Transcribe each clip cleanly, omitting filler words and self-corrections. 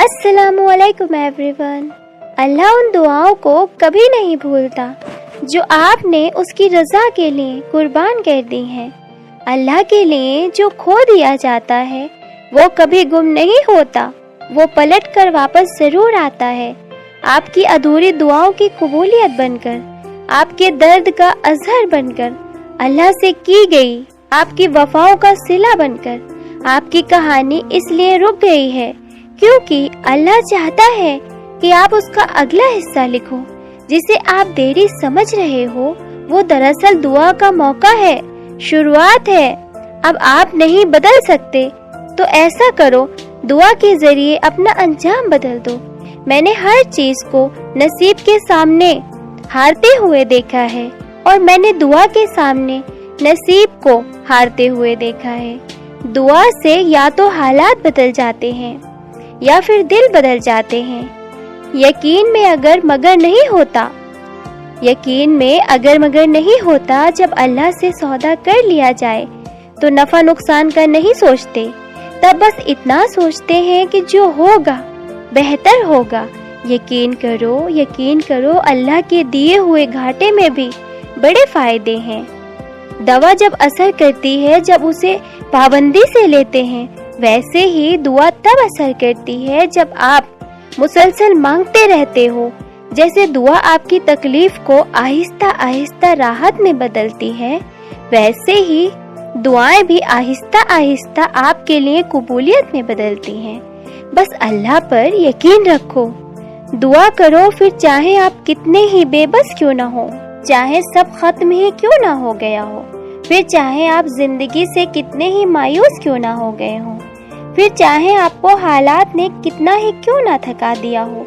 السلام علیکم every one. اللہ ان دعاؤں کو کبھی نہیں بھولتا جو آپ نے اس کی رضا کے لیے قربان کر دی ہیں۔ اللہ کے لیے جو کھو دیا جاتا ہے وہ کبھی گم نہیں ہوتا، وہ پلٹ کر واپس ضرور آتا ہے، آپ کی ادھوری دعاؤں کی قبولیت بن کر، آپ کے درد کا اظہر بن کر، اللہ سے کی گئی آپ کی وفاؤں کا صلہ بن کر۔ آپ کی کہانی اس لیے رک گئی ہے کیونکہ اللہ چاہتا ہے کہ آپ اس کا اگلا حصہ لکھو، جسے آپ دیری سمجھ رہے ہو وہ دراصل دعا کا موقع ہے، شروعات ہے۔ اب آپ نہیں بدل سکتے تو ایسا کرو، دعا کے ذریعے اپنا انجام بدل دو۔ میں نے ہر چیز کو نصیب کے سامنے ہارتے ہوئے دیکھا ہے، اور میں نے دعا کے سامنے نصیب کو ہارتے ہوئے دیکھا ہے۔ دعا سے یا تو حالات بدل جاتے ہیں یا پھر دل بدل جاتے ہیں۔ یقین میں اگر مگر نہیں ہوتا، جب اللہ سے سودا کر لیا جائے تو نفع نقصان کا نہیں سوچتے، تب بس اتنا سوچتے ہیں کہ جو ہوگا بہتر ہوگا۔ یقین کرو اللہ کے دیے ہوئے گھاٹے میں بھی بڑے فائدے ہیں۔ دوا جب اثر کرتی ہے جب اسے پابندی سے لیتے ہیں، ویسے ہی دعا تب اثر کرتی ہے جب آپ مسلسل مانگتے رہتے ہو۔ جیسے دعا آپ کی تکلیف کو آہستہ آہستہ راحت میں بدلتی ہے، ویسے ہی دعائیں بھی آہستہ آہستہ آپ کے لیے قبولیت میں بدلتی ہیں۔ بس اللہ پر یقین رکھو، دعا کرو، پھر چاہے آپ کتنے ہی بے بس کیوں نہ ہو، چاہے سب ختم ہی کیوں نہ ہو گیا ہو، پھر چاہے آپ زندگی سے کتنے ہی مایوس کیوں نہ ہو گئے ہوں، پھر چاہے آپ کو حالات نے کتنا ہی کیوں نہ تھکا دیا ہو،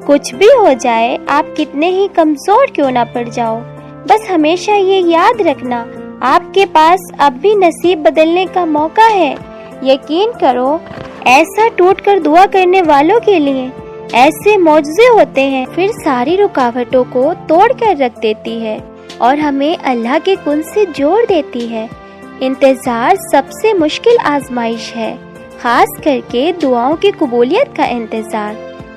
کچھ بھی ہو جائے، آپ کتنے ہی کمزور کیوں نہ پڑ جاؤ، بس ہمیشہ یہ یاد رکھنا آپ کے پاس اب بھی نصیب بدلنے کا موقع ہے۔ یقین کرو، ایسا ٹوٹ کر دعا کرنے والوں کے لیے ایسے معجزے ہوتے ہیں، پھر ساری رکاوٹوں کو توڑ کر رکھ دیتی ہے اور ہمیں اللہ کے کن سے جوڑ دیتی ہے۔ انتظار سب سے مشکل آزمائش ہے، خاص کر کے دعاؤں کی قبولیت کا انتظار،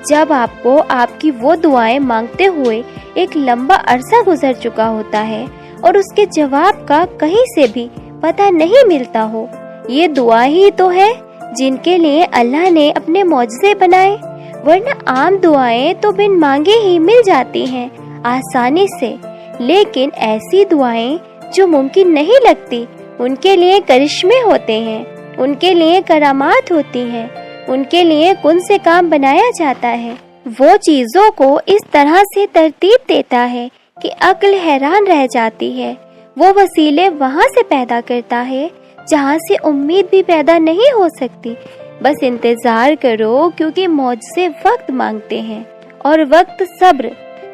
جب آپ کو آپ کی وہ دعائیں مانگتے ہوئے ایک لمبا عرصہ گزر چکا ہوتا ہے اور اس کے جواب کا کہیں سے بھی پتہ نہیں ملتا ہو۔ یہ دعا ہی تو ہے جن کے لیے اللہ نے اپنے معجزے بنائے، ورنہ عام دعائیں تو بن مانگے ہی مل جاتی ہیں آسانی سے، لیکن ایسی دعائیں جو ممکن نہیں لگتی، ان کے لیے کرشمے ہوتے ہیں، ان کے لیے کرامات ہوتی ہیں، ان کے لیے کن سے کام بنایا جاتا ہے۔ وہ چیزوں کو اس طرح سے ترتیب دیتا ہے کہ عقل حیران رہ جاتی ہے۔ وہ وسیلے وہاں سے پیدا کرتا ہے جہاں سے امید بھی پیدا نہیں ہو سکتی۔ بس انتظار کرو، کیونکہ معجزے وقت مانگتے ہیں، اور وقت صبر۔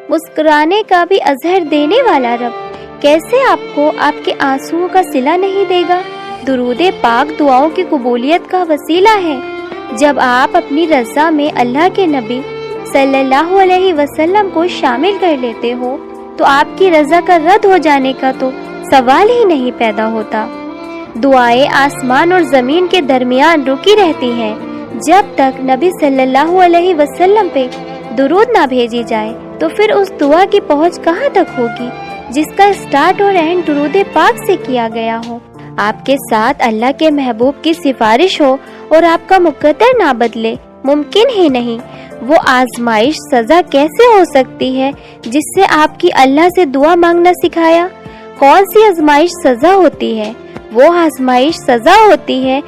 مسکرانے کا بھی اظہر دینے والا رب کیسے آپ کو آپ کے آنسوؤں کا صلہ نہیں دے گا؟ درود پاک دعاؤں کی قبولیت کا وسیلہ ہے۔ جب آپ اپنی رضا میں اللہ کے نبی صلی اللہ علیہ وسلم کو شامل کر لیتے ہو تو آپ کی رضا کا رد ہو جانے کا تو سوال ہی نہیں پیدا ہوتا۔ دعائیں آسمان اور زمین کے درمیان رکی رہتی ہیں جب تک نبی صلی اللہ علیہ وسلم پہ درود نہ بھیجی جائے، تو پھر اس دعا کی پہنچ کہاں تک ہوگی جس کا سٹارٹ اور اینڈ درود پاک سے کیا گیا ہو۔ آپ کے ساتھ اللہ کے محبوب کی سفارش ہو اور آپ کا مقدر نہ بدلے، ممکن ہی نہیں۔ وہ آزمائش سزا کیسے ہو سکتی ہے جس سے آپ کی اللہ سے دعا مانگنا سکھایا؟ کون سی آزمائش سزا ہوتی ہے؟ وہ آزمائش سزا ہوتی ہے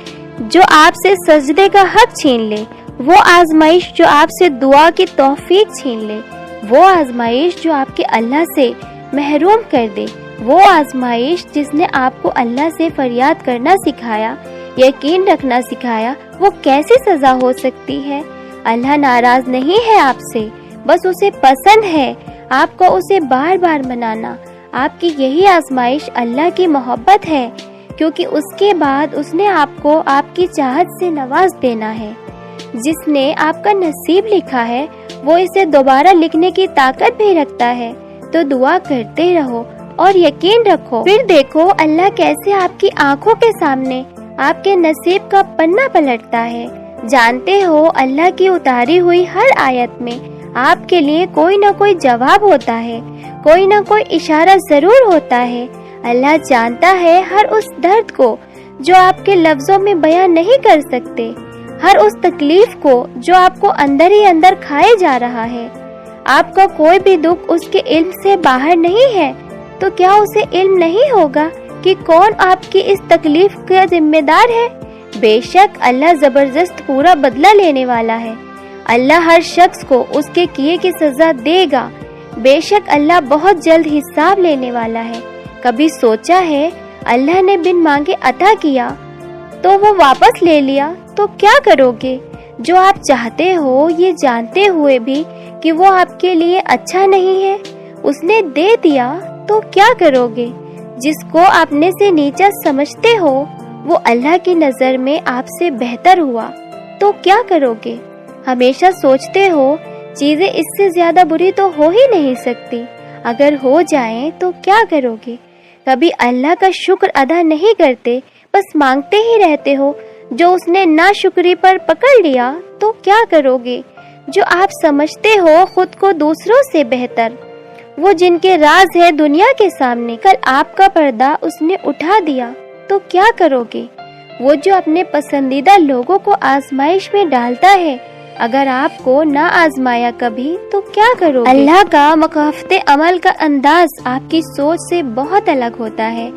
جو آپ سے سجدے کا حق چھین لے، وہ آزمائش جو آپ سے دعا کی توفیق چھین لے، وہ آزمائش جو آپ کے اللہ سے محروم کر دے، وہ آزمائش جس نے آپ کو اللہ سے فریاد کرنا سکھایا، یقین رکھنا سکھایا، وہ کیسی سزا ہو سکتی ہے؟ اللہ ناراض نہیں ہے آپ سے، بس اسے پسند ہے آپ کو اسے بار بار منانا۔ آپ کی یہی آزمائش اللہ کی محبت ہے، کیونکہ اس کے بعد اس نے آپ کو آپ کی چاہت سے نواز دینا ہے۔ جس نے آپ کا نصیب لکھا ہے وہ اسے دوبارہ لکھنے کی طاقت بھی رکھتا ہے، تو دعا کرتے رہو اور یقین رکھو، پھر دیکھو اللہ کیسے آپ کی آنکھوں کے سامنے آپ کے نصیب کا پنا پلٹتا ہے۔ جانتے ہو اللہ کی اتاری ہوئی ہر آیت میں آپ کے لیے کوئی نہ کوئی جواب ہوتا ہے، کوئی نہ کوئی اشارہ ضرور ہوتا ہے۔ اللہ جانتا ہے ہر اس درد کو جو آپ کے لفظوں میں بیان نہیں کر سکتے، ہر اس تکلیف کو جو آپ کو اندر ہی اندر کھائے جا رہا ہے۔ آپ کا کوئی بھی دکھ اس کے علم سے باہر نہیں ہے، تو کیا اسے علم نہیں ہوگا کہ کون آپ کی اس تکلیف کا ذمہ دار ہے؟ بے شک اللہ زبردست پورا بدلہ لینے والا ہے۔ اللہ ہر شخص کو اس کے کیے کی سزا دے گا۔ بے شک اللہ بہت جلد حساب لینے والا ہے۔ کبھی سوچا ہے اللہ نے بن مانگے عطا کیا تو وہ واپس لے لیا تو کیا کرو گے؟ جو آپ چاہتے ہو یہ جانتے ہوئے بھی کہ وہ آپ کے لیے اچھا نہیں ہے، اس نے دے دیا تو کیا کرو گے؟ جس کو اپنے سے نیچا سمجھتے ہو وہ اللہ کی نظر میں آپ سے بہتر ہوا تو کیا کرو گے؟ ہمیشہ سوچتے ہو چیزیں اس سے زیادہ بری تو ہو ہی نہیں سکتی، اگر ہو جائیں تو کیا کرو گے؟ کبھی اللہ کا شکر ادا نہیں کرتے، بس مانگتے ہی رہتے ہو۔ جو اس نے ناشکری پر پکڑ لیا تو کیا کرو گے؟ جو آپ سمجھتے ہو خود کو دوسروں سے بہتر، وہ جن کے راز ہے دنیا کے سامنے، کل آپ کا پردہ اس نے اٹھا دیا تو کیا کرو گے؟ وہ جو اپنے پسندیدہ لوگوں کو آزمائش میں ڈالتا ہے، اگر آپ کو نہ آزمایا کبھی تو کیا کرو گے؟ اللہ کا مقافت عمل کا انداز آپ کی سوچ سے بہت الگ ہوتا ہے۔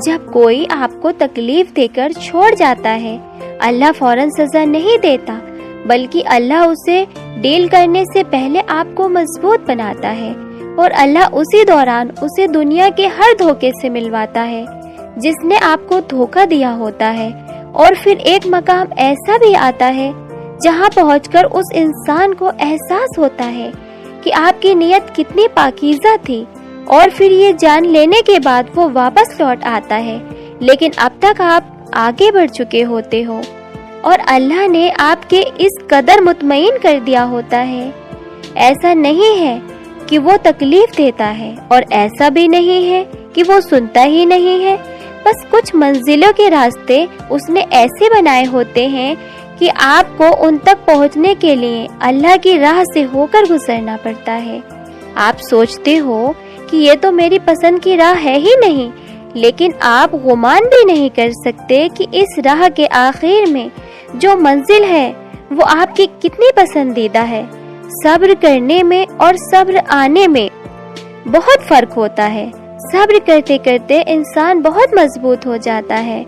جب کوئی آپ کو تکلیف دے کر چھوڑ جاتا ہے، اللہ فوراً سزا نہیں دیتا، بلکہ اللہ اسے ڈیل کرنے سے پہلے آپ کو مضبوط بناتا ہے، اور اللہ اسی دوران اسے دنیا کے ہر دھوکے سے ملواتا ہے جس نے آپ کو دھوکہ دیا ہوتا ہے۔ اور پھر ایک مقام ایسا بھی آتا ہے جہاں پہنچ کر اس انسان کو احساس ہوتا ہے کہ آپ کی نیت کتنی پاکیزہ تھی، اور پھر یہ جان لینے کے بعد وہ واپس لوٹ آتا ہے، لیکن اب تک آپ آگے بڑھ چکے ہوتے ہو اور اللہ نے آپ کے اس قدر مطمئن کر دیا ہوتا ہے۔ ایسا نہیں ہے کہ وہ تکلیف دیتا ہے، اور ایسا بھی نہیں ہے کہ وہ سنتا ہی نہیں ہے، بس کچھ منزلوں کے راستے اس نے ایسے بنائے ہوتے ہیں کہ آپ کو ان تک پہنچنے کے لیے اللہ کی راہ سے ہو کر گزرنا پڑتا ہے۔ آپ سوچتے ہو کہ یہ تو میری پسند کی راہ ہے ہی نہیں، لیکن آپ گمان بھی نہیں کر سکتے کہ اس راہ کے آخر میں جو منزل ہے وہ آپ کی کتنی پسندیدہ ہے۔ صبر کرنے میں اور صبر آنے میں بہت فرق ہوتا ہے۔ صبر کرتے کرتے انسان بہت مضبوط ہو جاتا ہے،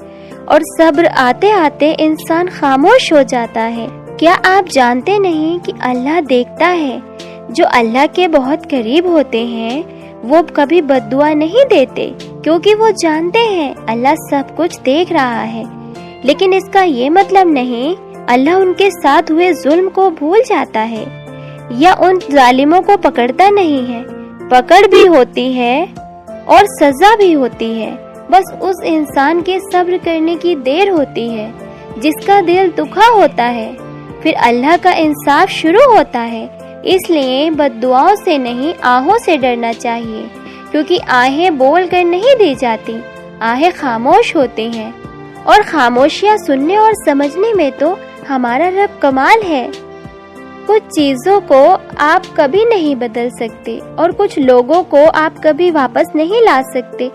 اور صبر آتے آتے انسان خاموش ہو جاتا ہے۔ کیا آپ جانتے نہیں کہ اللہ دیکھتا ہے؟ جو اللہ کے بہت قریب ہوتے ہیں وہ کبھی بد دعا نہیں دیتے، کیونکہ وہ جانتے ہیں اللہ سب کچھ دیکھ رہا ہے۔ لیکن اس کا یہ مطلب نہیں اللہ ان کے ساتھ ہوئے ظلم کو بھول جاتا ہے یا ان ظالموں کو پکڑتا نہیں ہے۔ پکڑ بھی ہوتی ہے اور سزا بھی ہوتی ہے، بس اس انسان کے صبر کرنے کی دیر ہوتی ہے جس کا دل دکھا ہوتا ہے۔ پھر اللہ کا انصاف شروع ہوتا ہے۔ اس لیے بد دعاؤں سے نہیں، آہوں سے ڈرنا چاہیے، کیونکہ آہیں بول کر نہیں دی جاتی، آہیں خاموش ہوتی ہیں، اور خاموشیاں سننے اور سمجھنے میں تو ہمارا رب کمال ہے۔ کچھ چیزوں کو آپ کبھی نہیں بدل سکتے، اور کچھ لوگوں کو آپ کبھی واپس نہیں لا سکتے،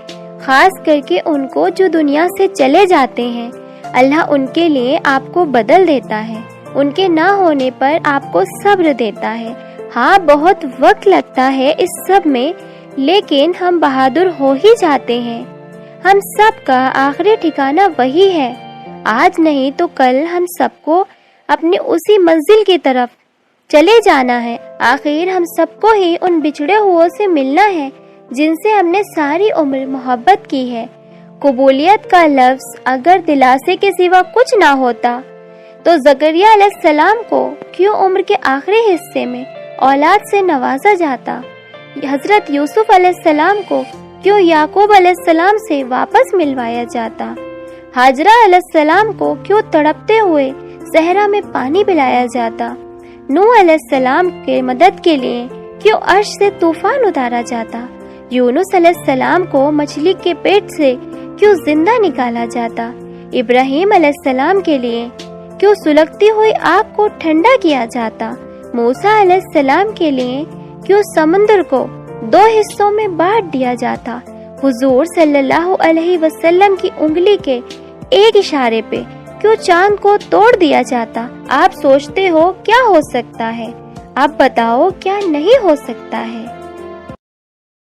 خاص کر کے ان کو جو دنیا سے چلے جاتے ہیں۔ اللہ ان کے لیے آپ کو بدل دیتا ہے، ان کے نہ ہونے پر آپ کو صبر دیتا ہے۔ ہاں بہت وقت لگتا ہے اس سب میں، لیکن ہم بہادر ہو ہی جاتے ہیں۔ ہم سب کا آخری ٹھکانہ وہی ہے، آج نہیں تو کل ہم سب کو اپنی اسی منزل کی طرف چلے جانا ہے۔ آخر ہم سب کو ہی ان بچھڑے ہوئے سے ملنا ہے جن سے ہم نے ساری عمر محبت کی ہے۔ قبولیت کا لفظ اگر دلاسے کے سوا کچھ نہ ہوتا تو زکریا علیہ السلام کو کیوں عمر کے آخری حصے میں اولاد سے نوازا جاتا؟ حضرت یوسف علیہ السلام کو کیوں یعقوب علیہ السلام سے واپس ملوایا جاتا؟ ہاجرہ علیہ السلام کو کیوں تڑپتے ہوئے صحرا میں پانی پلایا جاتا؟ نوح علیہ السلام کے مدد کے لیے کیوں عرش سے طوفان اتارا جاتا؟ یونس علیہ السلام کو مچھلی کے پیٹ سے کیوں زندہ نکالا جاتا؟ ابراہیم علیہ السلام کے لیے کیوں سلگتی ہوئی آگ کو ٹھنڈا کیا جاتا؟ موسیٰ علیہ السلام کے لیے کیوں سمندر کو 2 حصوں میں بانٹ دیا جاتا؟ حضور صلی اللہ علیہ وسلم کی انگلی کے ایک اشارے پہ کیوں چاند کو توڑ دیا جاتا؟ آپ سوچتے ہو کیا ہو سکتا ہے، آپ بتاؤ کیا نہیں ہو سکتا ہے؟